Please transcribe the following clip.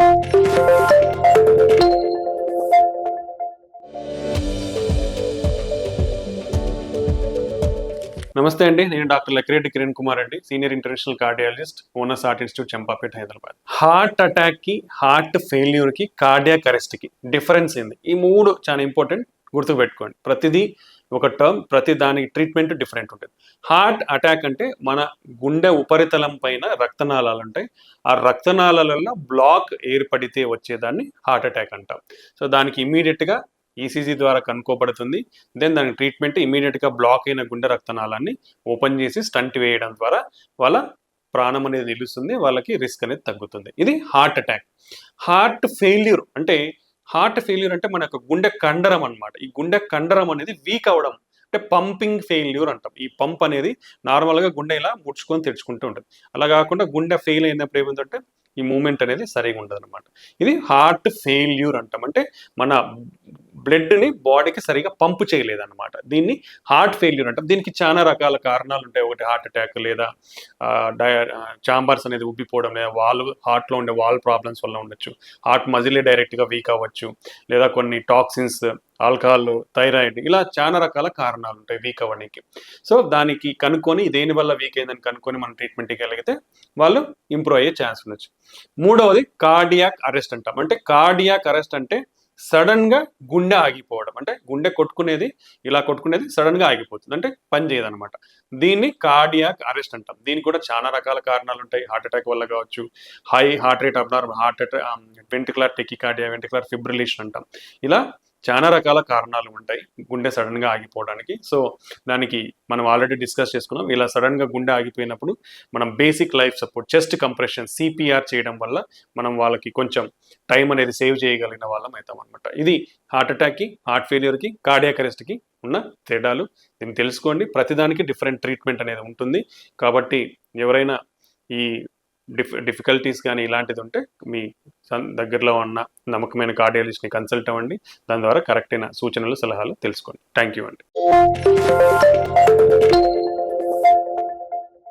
నమస్తే అండి, నేను డాక్టర్ లక్కిరెడ్డి కిరణ్ కుమార్ అండి, senior international cardiologist, owners heart institute, Champapet, Hyderabad. Heart attack కి, హార్ట్ ఫెయిల్యూర్ కి, కార్డియాక్ అరెస్ట్ కి డిఫరెన్స్ ఏంది? ఈ మూడు చాలా ఇంపార్టెంట్, గుర్తుపెట్టుకోండి. ప్రతిదీ ఒక టర్మ్, ప్రతి దానికి ట్రీట్మెంట్ డిఫరెంట్ ఉంటుంది. హార్ట్ అటాక్ అంటే మన గుండె ఉపరితలం పైన రక్తనాళాలు ఉంటాయి. ఆ రక్తనాళాలలో బ్లాక్ ఏర్పడితే వచ్చేదాన్ని హార్ట్ అటాక్ అంటాం. సో దానికి ఇమీడియట్గా ఈసీజీ ద్వారా కనుక్కోబడుతుంది. దెన్ దాని ట్రీట్మెంట్ ఇమీడియట్గా బ్లాక్ అయిన గుండె రక్తనాళాన్ని ఓపెన్ చేసి స్టంట్ వేయడం ద్వారా వాళ్ళ ప్రాణం అనేది నిలుస్తుంది, వాళ్ళకి రిస్క్ అనేది తగ్గుతుంది. ఇది హార్ట్ అటాక్. హార్ట్ ఫెయిల్యూర్ అంటే మన యొక్క గుండె కండరం అనమాట. ఈ గుండె కండరం అనేది వీక్ అవ్వడం అంటే పంపింగ్ ఫెయిల్యూర్ అంటాం. ఈ పంప్ అనేది నార్మల్గా గుండె ఇలా ముడుచుకొని తెరుచుకుంటూ ఉంటుంది. అలా కాకుండా గుండె ఫెయిల్ అయినప్పుడు ఏముందంటే ఈ మూమెంట్ అనేది సరిగా ఉండదు అనమాట. ఇది హార్ట్ ఫెయిల్యూర్ అంటాం. అంటే మన బ్లడ్ని బాడీకి సరిగా పంపు చేయలేదన్నమాట. దీన్ని హార్ట్ ఫెయిల్యూర్ అంటాం. దీనికి చాలా రకాల కారణాలు ఉంటాయి. ఒకటి హార్ట్ అటాక్, లేదా చాంబర్స్ అనేది ఉబ్బిపోవడం, లేదా హార్ట్లో ఉండే వాల్ ప్రాబ్లమ్స్ వల్ల ఉండొచ్చు. హార్ట్ మజిలే డైరెక్ట్గా వీక్ అవ్వచ్చు, లేదా కొన్ని టాక్సిన్స్, ఆల్కహాల్, థైరాయిడ్, ఇలా చాలా రకాల కారణాలు ఉంటాయి వీక్ అవ్వడానికి. సో దానికి కనుక్కొని దేని వల్ల వీక్ అయిందని కనుక్కొని మనం ట్రీట్మెంట్ ఇవ్వగలిగితే వాళ్ళు ఇంప్రూవ్ అయ్యే ఛాన్స్ ఉండొచ్చు. మూడవది కార్డియాక్ అరెస్ట్ అంటాం. అంటే కార్డియాక్ అరెస్ట్ అంటే సడన్ గా గుండె ఆగిపోవడం. అంటే గుండె ఇలా కొట్టుకునేది సడన్ గా ఆగిపోతుంది, అంటే పని చేయదన్నమాట. దీన్ని కార్డియాక్ అరెస్ట్ అంటాం. దీనికి కూడా చాలా రకాల కారణాలు ఉంటాయి. హార్ట్ అటాక్ వల్ల కావచ్చు, high heart rate abnormal heart attack, ventricular tachycardia, ventricular fibrillation అంటాం. ఇలా చాలా రకాల కారణాలు ఉంటాయి గుండె సడన్ గా ఆగిపోవడానికి. సో దానికి మనం ఆల్రెడీ డిస్కస్ చేసుకున్నాం. ఇలా సడన్ గా గుండె ఆగిపోయినప్పుడు మనం basic life support, chest compression, CPR చేయడం వల్ల మనం వాళ్ళకి కొంచెం టైం అనేది సేవ్ చేయగలిగిన వాళ్ళం అవుతాం అనమాట. ఇది హార్ట్ అటాక్కి, హార్ట్ ఫెయిల్యూర్కి, కార్డియాక్ అరెస్ట్కి ఉన్న తేడాలు. దీన్ని తెలుసుకోండి. ప్రతిదానికి డిఫరెంట్ ట్రీట్మెంట్ అనేది ఉంటుంది. కాబట్టి ఎవరైనా ఈ డిఫికల్టీస్ కానీ ఇలాంటిది ఉంటే మీ దగ్గరలో ఉన్న నమ్మకమైన కార్డియాలజిస్ట్ని కన్సల్ట్ అవ్వండి. దాని ద్వారా కరెక్ట్ అయిన సూచనలు, సలహాలు తెలుసుకోండి. థ్యాంక్ యూ అండి.